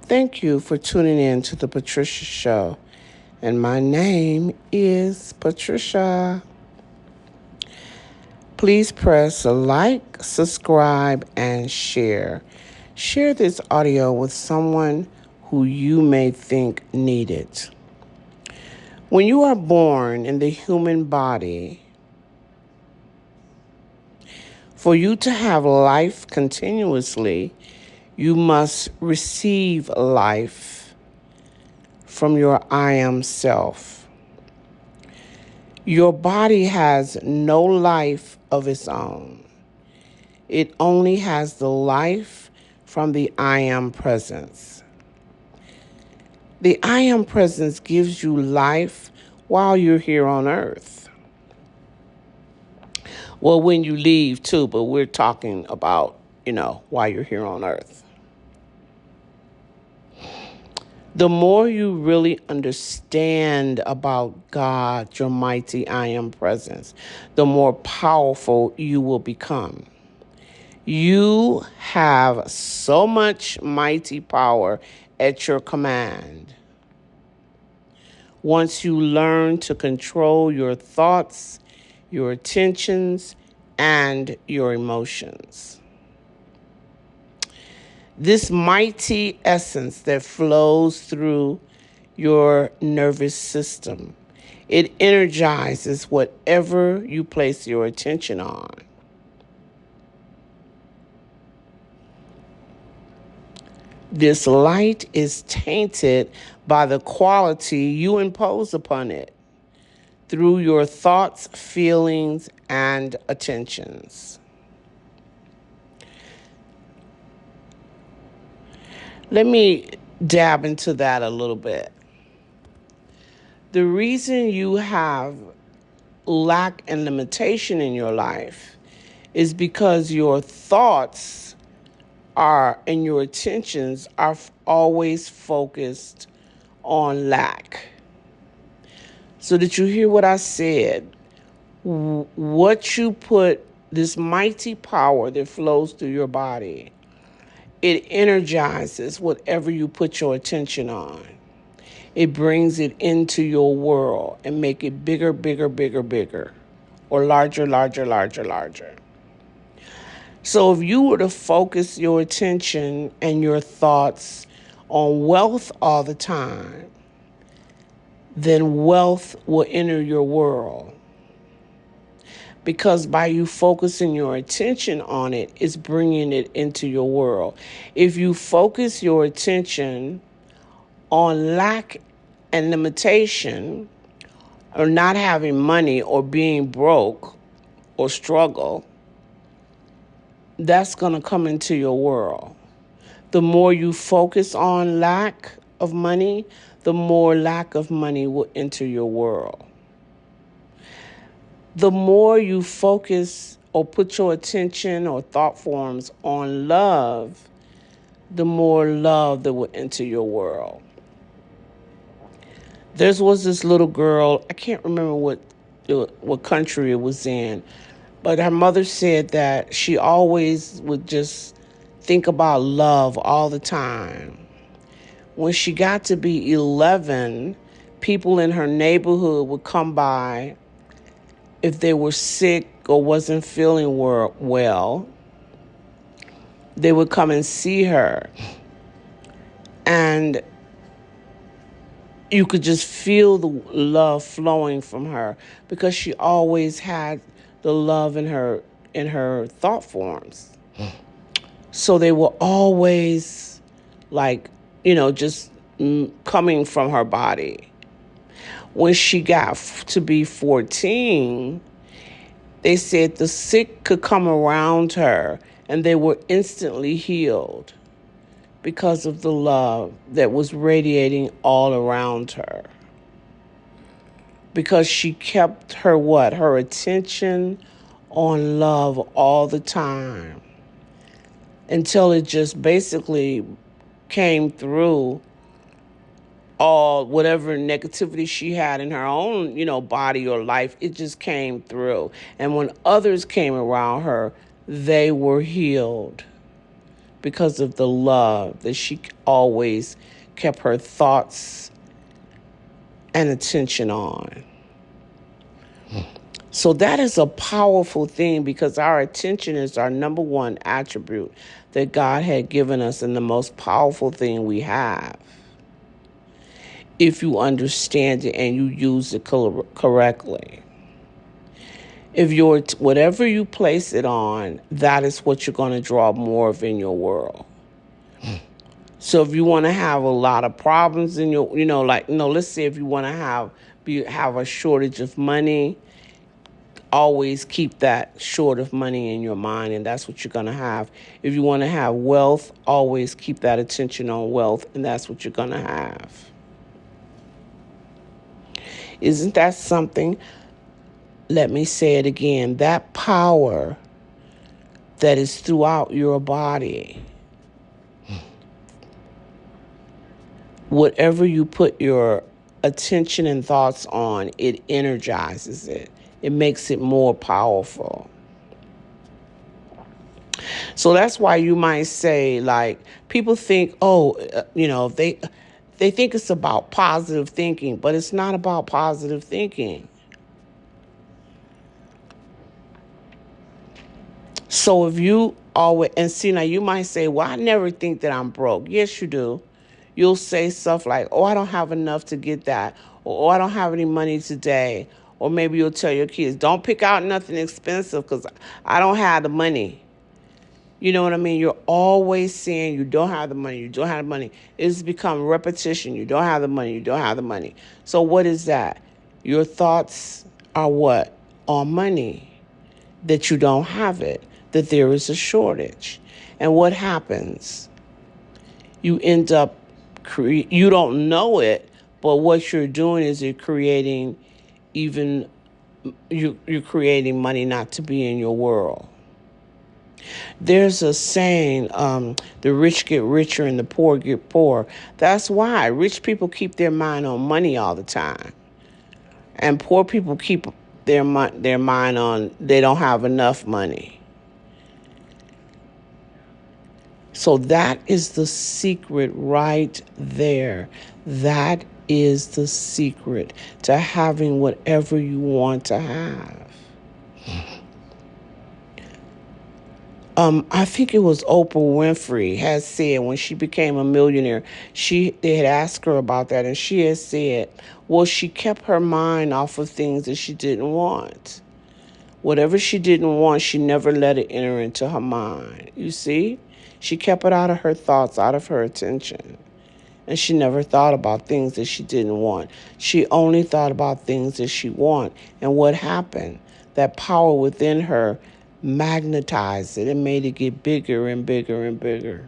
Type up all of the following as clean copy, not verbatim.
Thank you for tuning in to the Patricia Show. And my name is Patricia. Please press like, subscribe, and share. Share this audio with someone who you may think need it. When you are born in the human body, for you to have life continuously, you must receive life from your I am self. Your body has no life of its own. It only has the life from the I am presence. The I am presence gives you life while you're here on earth. Well, when you leave too, but we're talking about, while you're here on earth. The more you really understand about God, your mighty I am presence, the more powerful you will become. You have so much mighty power at your command. Once you learn to control your thoughts, your attentions, and your emotions. This mighty essence that flows through your nervous system, it energizes whatever you place your attention on. This light is tainted by the quality you impose upon it through your thoughts, feelings, and attentions. Let me dab into that a little bit. The reason you have lack and limitation in your life is because your thoughts are and your attentions are always focused on lack. So did you hear what I said? What you put, this mighty power that flows through your body, it energizes whatever you put your attention on. It brings it into your world and make it bigger, bigger, bigger, bigger, or larger, larger, larger, larger. So if you were to focus your attention and your thoughts on wealth all the time, then wealth will enter your world. Because by you focusing your attention on it, it's bringing it into your world. If you focus your attention on lack and limitation, or not having money, or being broke, or struggle, that's going to come into your world. The more you focus on lack of money, the more lack of money will enter your world. The more you focus or put your attention or thought forms on love, the more love that will enter your world. There was this little girl, I can't remember what country it was in, but her mother said that she always would just think about love all the time. When she got to be 11, people in her neighborhood would come by if they were sick or wasn't feeling well. They would come and see her. And you could just feel the love flowing from her because she always had the love in her thought forms. So they were always just coming from her body. When she got to be 14, they said the sick could come around her and they were instantly healed because of the love that was radiating all around her. Because she kept her attention on love all the time until it just basically came through all whatever negativity she had in her own, body or life. It just came through. And when others came around her, they were healed because of the love that she always kept her thoughts and attention on. So that is a powerful thing, because our attention is our number one attribute that God had given us, and the most powerful thing we have, if you understand it and you use it correctly. If you're whatever you place it on, that is what you're going to draw more of in your world. So if you want to have a lot of problems in your, let's say if you want to have a shortage of money, always keep that short of money in your mind, and that's what you're going to have. If you want to have wealth, always keep that attention on wealth, and that's what you're going to have. Isn't that something? Let me say it again. That power that is throughout your body, whatever you put your attention and thoughts on, it energizes it. It makes it more powerful. So that's why you might say, like, people think, they think it's about positive thinking, but it's not about positive thinking. So if you always, and see, now you might say, well, I never think that I'm broke. Yes, you do. You'll say stuff like, oh, I don't have enough to get that. Or, oh, I don't have any money today. Or maybe you'll tell your kids, don't pick out nothing expensive because I don't have the money. You know what I mean? You're always saying you don't have the money. You don't have the money. It's become repetition. You don't have the money. You don't have the money. So what is that? Your thoughts are what? On money. That you don't have it. That there is a shortage. And what happens? You end up, you don't know it, but what you're doing is you're creating you're creating money not to be in your world. There's a saying, the rich get richer and the poor get poor. That's why rich people keep their mind on money all the time. And poor people keep their mind on they don't have enough money. So that is the secret right there. That is the secret to having whatever you want to have. I think it was Oprah Winfrey has said when she became a millionaire, they had asked her about that, and she had said, well, she kept her mind off of things that she didn't want. Whatever she didn't want, she never let it enter into her mind. You see? She kept it out of her thoughts, out of her attention. And she never thought about things that she didn't want. She only thought about things that she wanted. And what happened? That power within her magnetized it and made it get bigger and bigger and bigger.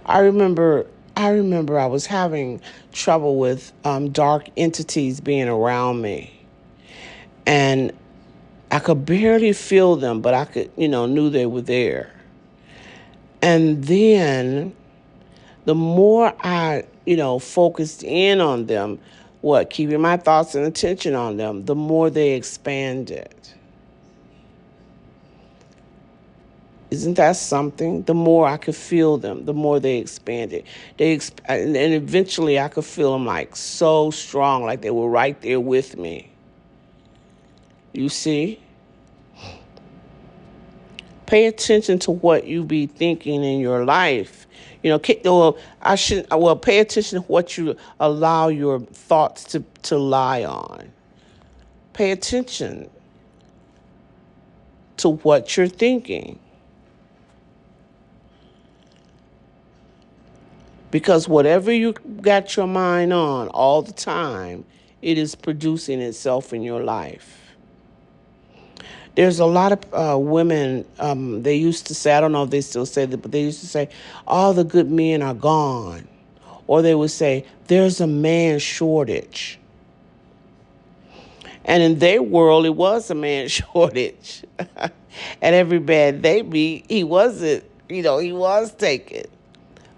I remember I was having trouble with dark entities being around me. And I could barely feel them, but I could, knew they were there. And then the more I, focused in on them, keeping my thoughts and attention on them, the more they expanded. Isn't that something? The more I could feel them, the more they expanded. And eventually I could feel them like so strong, like they were right there with me. You see? Pay attention to what you be thinking in your life. Pay attention to what you allow your thoughts to lie on. Pay attention to what you're thinking. Because whatever you got your mind on all the time, it is producing itself in your life. There's a lot of women, they used to say, I don't know if they still say that, but they used to say, all the good men are gone. Or they would say, there's a man shortage. And in their world, it was a man shortage. And every bad they beat, he wasn't, he was taken.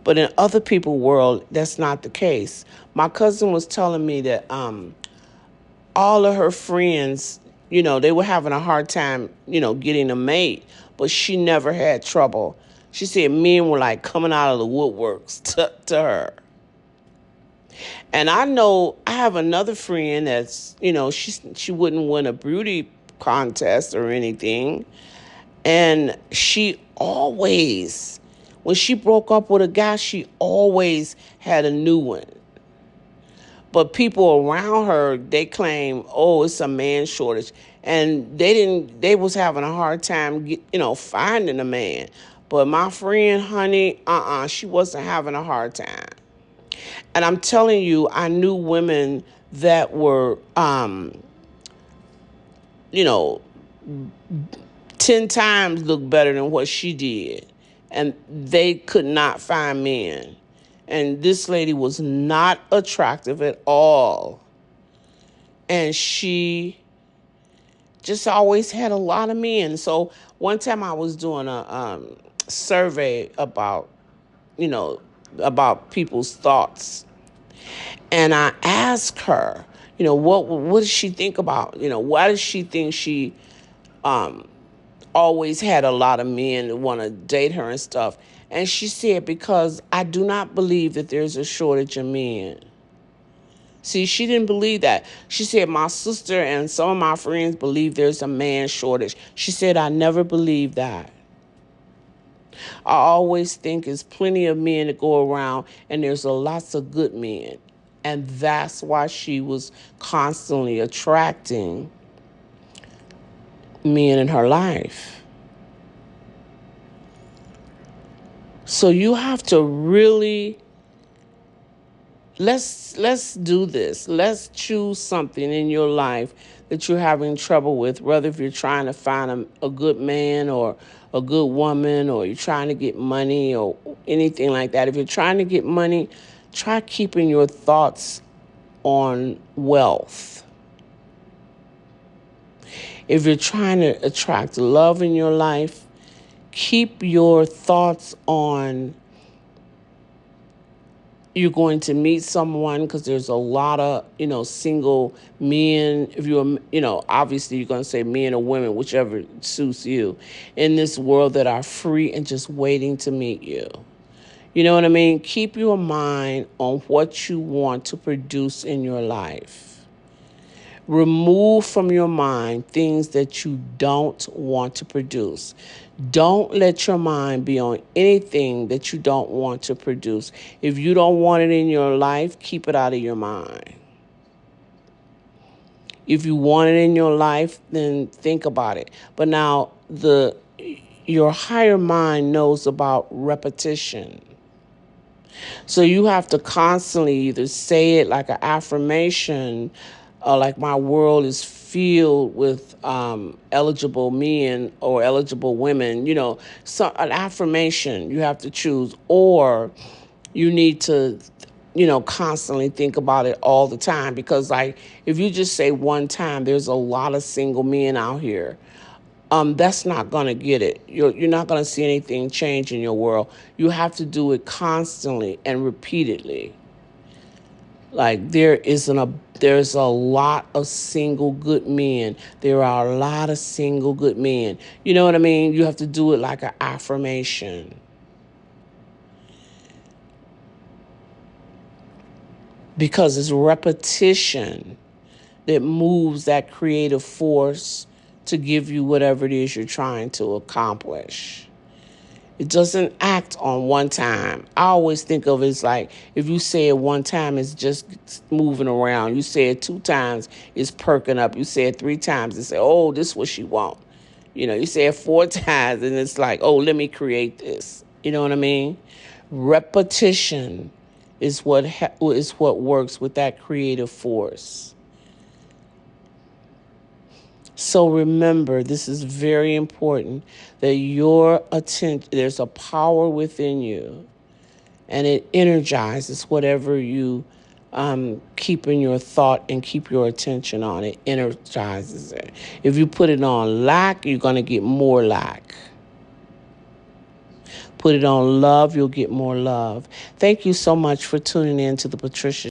But in other people's world, that's not the case. My cousin was telling me that all of her friends, they were having a hard time, getting a mate. but she never had trouble. She said men were like coming out of the woodworks to her. And I know I have another friend that's, she wouldn't win a beauty contest or anything. And she always, when she broke up with a guy, she always had a new one. But people around her, they claim, oh, it's a man shortage. And they was having a hard time, finding a man. But my friend, honey, she wasn't having a hard time. And I'm telling you, I knew women that were, you know, 10 times look better than what she did. And they could not find men. And this lady was not attractive at all. And she just always had a lot of men. So one time I was doing a survey you know, about people's thoughts. And I asked her, what does she think about, why does she think she always had a lot of men that want to date her and stuff? And she said, because I do not believe that there's a shortage of men. See, she didn't believe that. She said, my sister and some of my friends believe there's a man shortage. She said, I never believed that. I always think there's plenty of men to go around and there's lots of good men. And that's why she was constantly attracting men in her life. So you have to really, let's do this. Let's choose something in your life that you're having trouble with, whether if you're trying to find a good man or a good woman, or you're trying to get money or anything like that. If you're trying to get money, try keeping your thoughts on wealth. If you're trying to attract love in your life, keep your thoughts on you're going to meet someone, because there's a lot of, single men. If you're, obviously you're going to say men or women, whichever suits you, in this world that are free and just waiting to meet you. You know what I mean? Keep your mind on what you want to produce in your life. Remove from your mind things that you don't want to produce. Don't let your mind be on anything that you don't want to produce. If you don't want it in your life, keep it out of your mind. If you want it in your life, then think about it. But now your higher mind knows about repetition. So you have to constantly either say it like an affirmation, like my world is filled with eligible men or eligible women, so an affirmation you have to choose, or you need to, constantly think about it all the time, because like if you just say one time, there's a lot of single men out here. That's not going to get it. You're not going to see anything change in your world. You have to do it constantly and repeatedly. Like there's a lot of single good men. There are a lot of single good men. You know what I mean? You have to do it like an affirmation. Because it's repetition that moves that creative force to give you whatever it is you're trying to accomplish. It doesn't act on one time. I always think of it as like, if you say it one time, it's just moving around. You say it 2 times, it's perking up. You say it 3 times, and say, oh, this is what she want. You say it 4 times, and it's like, oh, let me create this. You know what I mean? Repetition is what works with that creative force. So remember, this is very important, that your attention, there's a power within you, and it energizes whatever you keep in your thought and keep your attention on. It energizes it. If you put it on lack, you're going to get more lack. Put it on love, you'll get more love. Thank you so much for tuning in to the Patricia